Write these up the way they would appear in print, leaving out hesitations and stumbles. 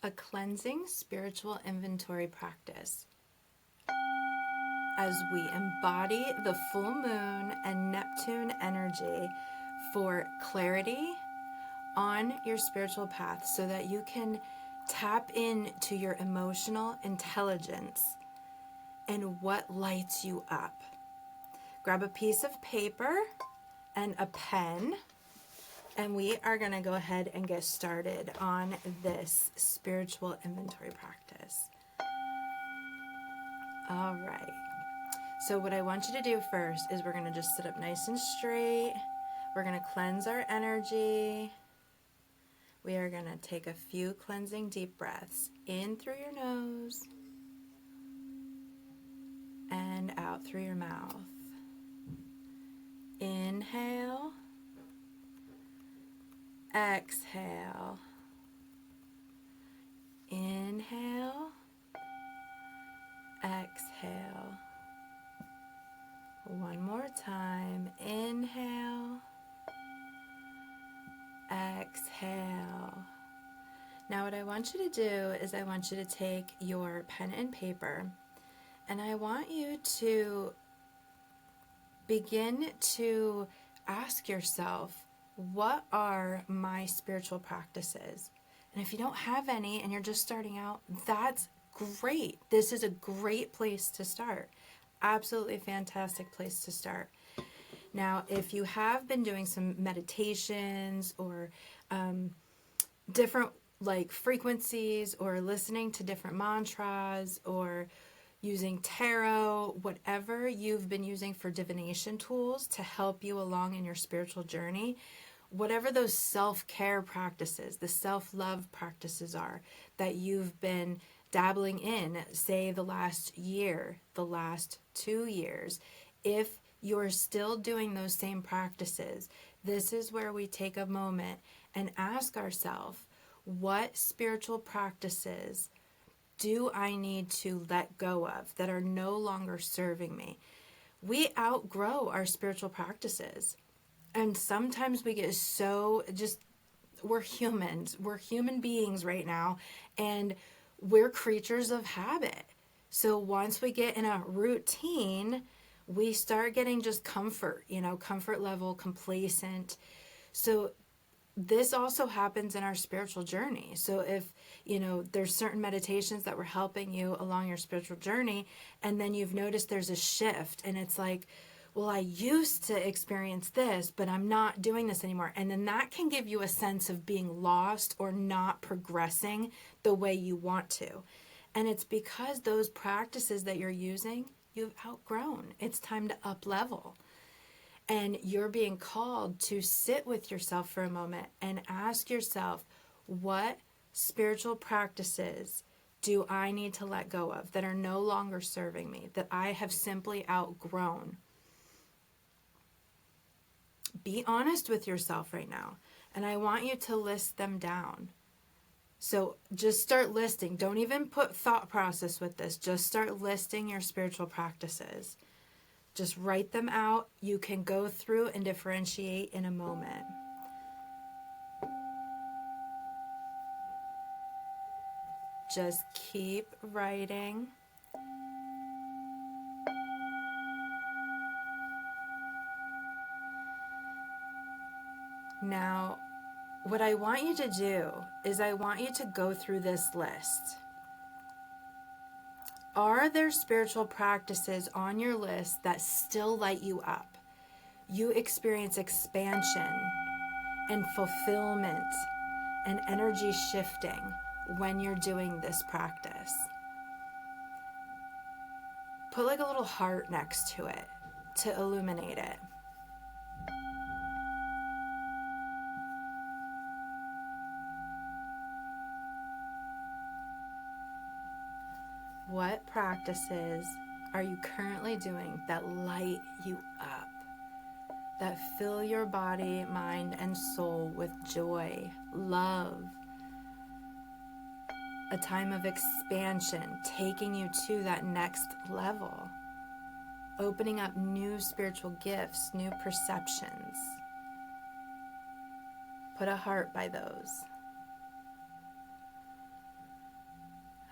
a cleansing spiritual inventory practice as we embody the full moon and Neptune energy for clarity on your spiritual path so that you can tap into your emotional intelligence and what lights you up. Grab a piece of paper and a pen, and we are going to go ahead and get started on this spiritual inventory practice. All right. So what I want you to do first is we're going to just sit up nice and straight. We're going to cleanse our energy. We are going to take a few cleansing deep breaths in through your nose and out through your mouth. Inhale. Exhale. Inhale. Exhale. One more time. Inhale. Exhale. Now what I want you to do is I want you to take your pen and paper, and I want you to begin to ask yourself, what are my spiritual practices? And if you don't have any and you're just starting out, that's great. This is a great place to start. Absolutely fantastic place to start. Now, if you have been doing some meditations or different like frequencies or listening to different mantras or using tarot, whatever you've been using for divination tools to help you along in your spiritual journey, whatever those self-care practices, the self-love practices are that you've been dabbling in, say the last year, the last 2 years, if you're still doing those same practices, this is where we take a moment and ask ourselves, what spiritual practices do I need to let go of that are no longer serving me? We outgrow our spiritual practices. And sometimes we get so we're humans. We're human beings right now. And we're creatures of habit. So once we get in a routine, we start getting just comfort level, complacent. So this also happens in our spiritual journey. So if, there's certain meditations that were helping you along your spiritual journey, and then you've noticed there's a shift and it's like, well, I used to experience this, but I'm not doing this anymore. And then that can give you a sense of being lost or not progressing the way you want to. And it's because those practices that you're using, you've outgrown. It's time to up level. And you're being called to sit with yourself for a moment and ask yourself, what spiritual practices do I need to let go of that are no longer serving me, that I have simply outgrown? Be honest with yourself right now. And I want you to list them down. So just start listing. Don't even put thought process with this. Just start listing your spiritual practices. Just write them out. You can go through and differentiate in a moment. Just keep writing. Now, what I want you to do is I want you to go through this list. Are there spiritual practices on your list that still light you up? You experience expansion and fulfillment and energy shifting when you're doing this practice. Put like a little heart next to it to illuminate it. What practices are you currently doing that light you up, that fill your body, mind, and soul with joy, love, a time of expansion, taking you to that next level, opening up new spiritual gifts, new perceptions? Put a heart by those.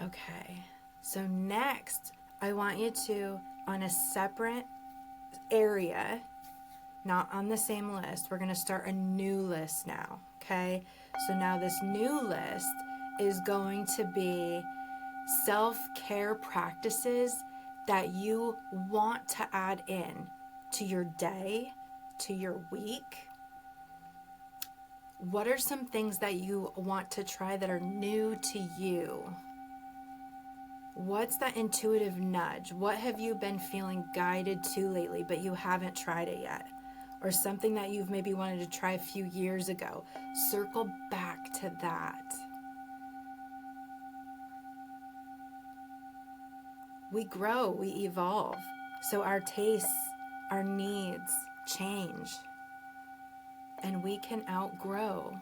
Okay, so next I want you to, on a separate area, not on the same list, we're going to start a new list now, okay? So now this new list is going to be self-care practices that you want to add in to your day, to your week. What are some things that you want to try that are new to you? What's that intuitive nudge? What have you been feeling guided to lately, but you haven't tried it yet? Or something that you've maybe wanted to try a few years ago. Circle back to that. We grow, we evolve. So our tastes, our needs change. And we can outgrow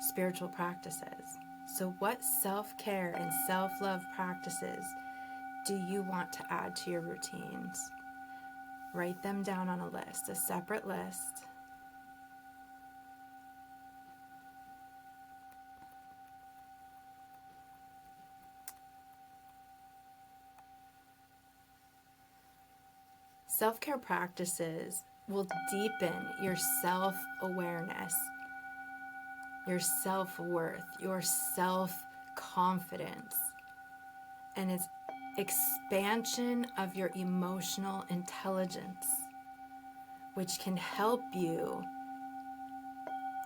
spiritual practices. So what self-care and self-love practices do you want to add to your routines? Write them down on a list, a separate list. Self-care practices will deepen your self-awareness, your self-worth, your self-confidence, and it's expansion of your emotional intelligence, which can help you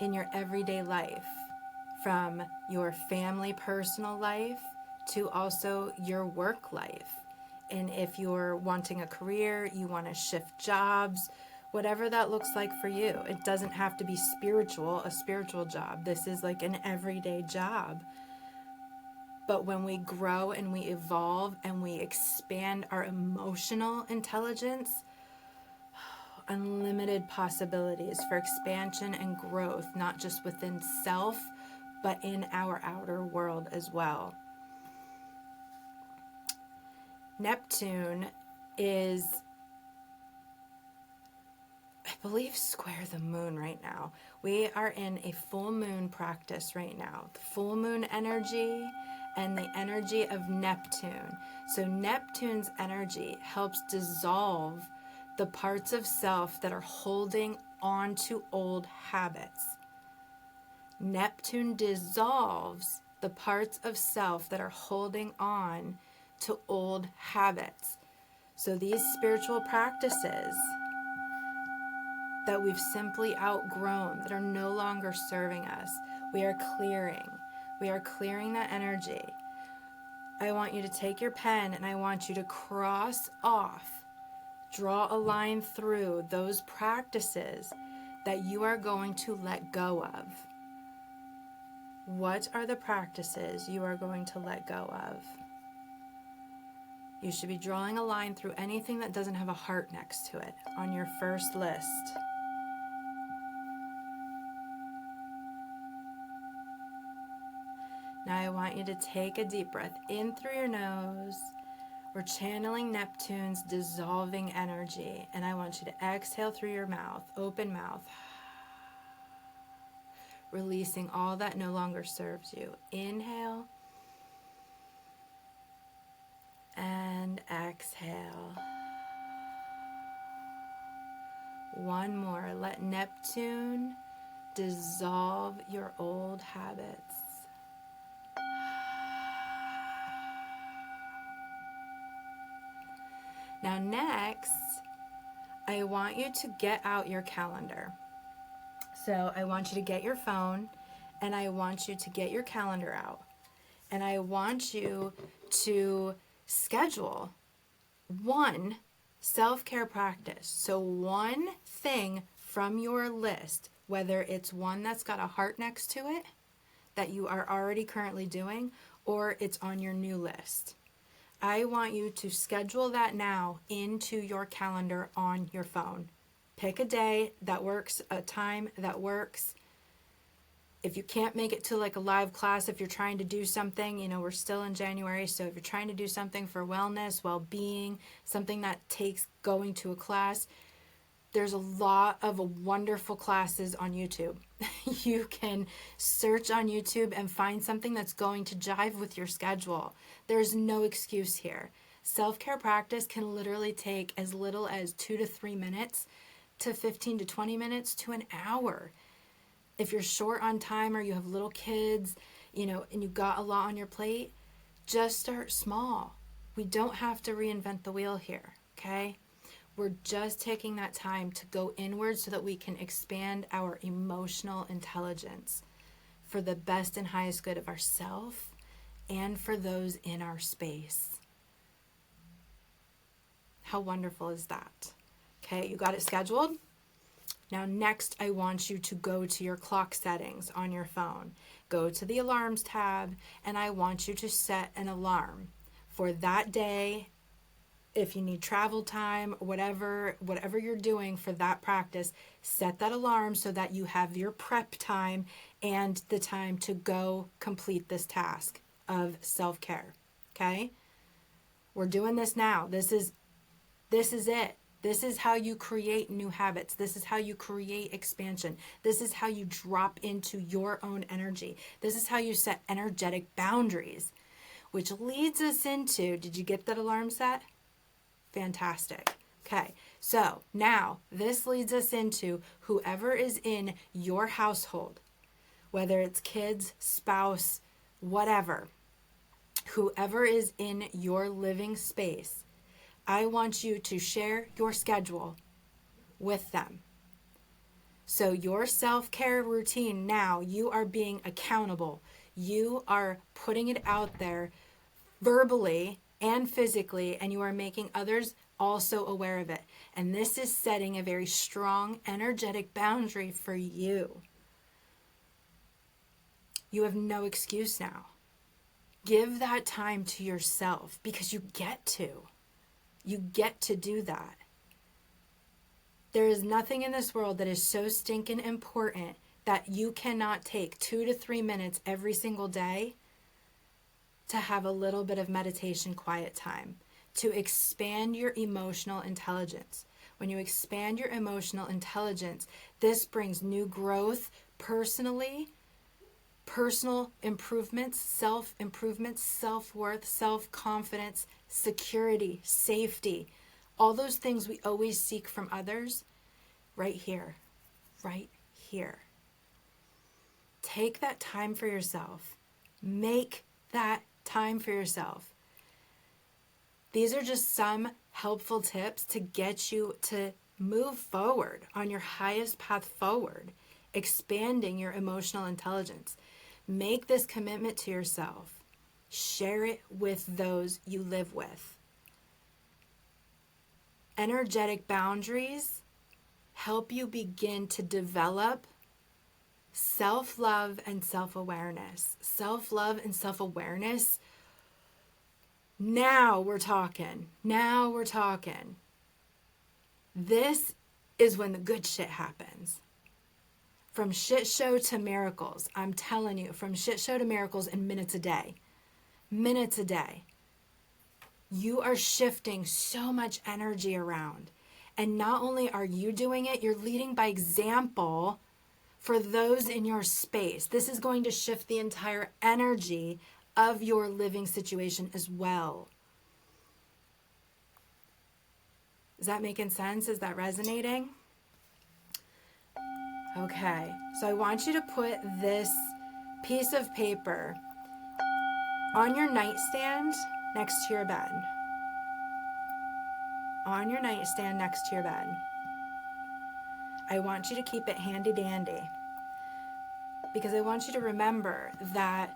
in your everyday life, from your family personal life to also your work life. And if you're wanting a career, you want to shift jobs, whatever that looks like for you. It doesn't have to be a spiritual job. This is like an everyday job. But when we grow and we evolve and we expand our emotional intelligence, unlimited possibilities for expansion and growth, not just within self, but in our outer world as well. Neptune is, I believe, square the moon right now. We are in a full moon practice right now. The full moon energy and the energy of Neptune. So Neptune's energy helps dissolve the parts of self that are holding on to old habits. Neptune dissolves the parts of self that are holding on to old habits. So these spiritual practices that we've simply outgrown, that are no longer serving us, we are clearing. We are clearing that energy. I want you to take your pen and I want you to cross off, draw a line through those practices that you are going to let go of. What are the practices you are going to let go of? You should be drawing a line through anything that doesn't have a heart next to it on your first list. Now I want you to take a deep breath in through your nose. We're channeling Neptune's dissolving energy, and I want you to exhale through your mouth, open mouth, releasing all that no longer serves you. Inhale and exhale. One more. Let Neptune dissolve your old habits. Now next, I want you to get out your calendar. So I want you to get your phone and I want you to get your calendar out. And I want you to schedule one self-care practice. So one thing from your list, whether it's one that's got a heart next to it that you are already currently doing, or it's on your new list. I want you to schedule that now into your calendar on your phone. Pick a day that works, a time that works. If you can't make it to like a live class, if you're trying to do something, we're still in January, so if you're trying to do something for wellness, well-being, something that takes going to a class, there's a lot of wonderful classes on YouTube. You can search on YouTube and find something that's going to jive with your schedule. There's no excuse here. Self-care practice can literally take as little as 2 to 3 minutes to 15 to 20 minutes to an hour. If you're short on time or you have little kids, and you've got a lot on your plate, just start small. We don't have to reinvent the wheel here, okay? We're just taking that time to go inward so that we can expand our emotional intelligence for the best and highest good of ourselves and for those in our space. How wonderful is that? Okay, you got it scheduled? Now next, I want you to go to your clock settings on your phone. Go to the alarms tab, and I want you to set an alarm for that day. If you need travel time, whatever you're doing for that practice, set that alarm so that you have your prep time and the time to go complete this task of self-care. Okay? We're doing this now. This is it. This is how you create new habits. This is how you create expansion. This is how you drop into your own energy. This is how you set energetic boundaries, which leads us into, did you get that alarm set? Fantastic. Okay, so now this leads us into whoever is in your household, whether it's kids, spouse, whatever, whoever is in your living space, I want you to share your schedule with them. So your self-care routine now, you are being accountable. You are putting it out there verbally and physically, and you are making others also aware of it. And this is setting a very strong, energetic boundary for you. You have no excuse now. Give that time to yourself because you get to. You get to do that. There is nothing in this world that is so stinking important that you cannot take 2 to 3 minutes every single day to have a little bit of meditation quiet time, to expand your emotional intelligence. When you expand your emotional intelligence, this brings new growth personally, personal improvements, self-improvements, self-worth, self-confidence, security, safety, all those things we always seek from others, right here, right here. Take that time for yourself. Make that time for yourself. These are just some helpful tips to get you to move forward on your highest path forward, expanding your emotional intelligence. Make this commitment to yourself. Share it with those you live with. Energetic boundaries help you begin to develop self-love and self-awareness. Self-love and self-awareness. Now we're talking. Now we're talking. This is when the good shit happens. From shit show to miracles. I'm telling you, from shit show to miracles in minutes a day. Minutes a day. You are shifting so much energy around. And not only are you doing it, you're leading by example for those in your space. This is going to shift the entire energy of your living situation as well. Is that making sense? Is that resonating? Okay, so I want you to put this piece of paper on your nightstand next to your bed. On your nightstand next to your bed. I want you to keep it handy dandy because I want you to remember that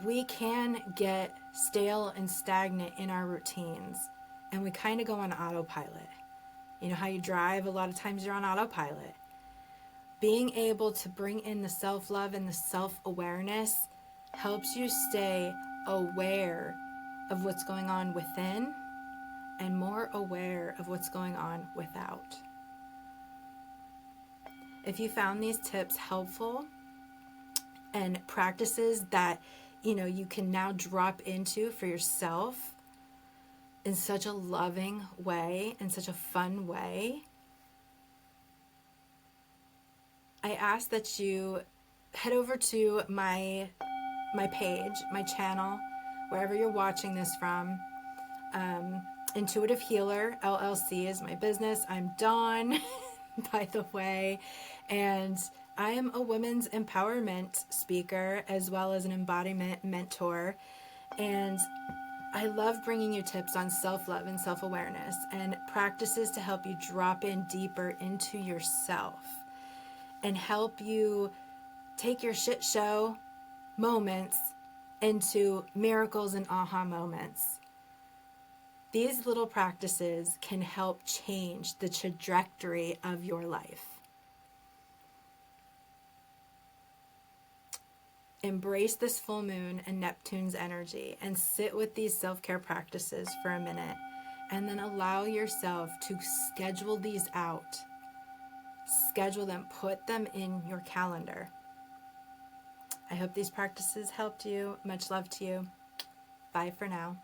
we can get stale and stagnant in our routines and we kind of go on autopilot. You know how you drive? A lot of times you're on autopilot. Being able to bring in the self-love and the self-awareness helps you stay aware of what's going on within and more aware of what's going on without. If you found these tips helpful and practices that you can now drop into for yourself in such a loving way, in such a fun way, I ask that you head over to my page, my channel, wherever you're watching this from. Intuitive Healer LLC is my business. I'm Dawn, by the way, and I am a women's empowerment speaker as well as an embodiment mentor. And I love bringing you tips on self-love and self-awareness and practices to help you drop in deeper into yourself and help you take your shit show moments into miracles and aha moments. These little practices can help change the trajectory of your life. Embrace this full moon and Neptune's energy and sit with these self-care practices for a minute, and then allow yourself to schedule these out. Schedule them, put them in your calendar. I hope these practices helped you. Much love to you. Bye for now.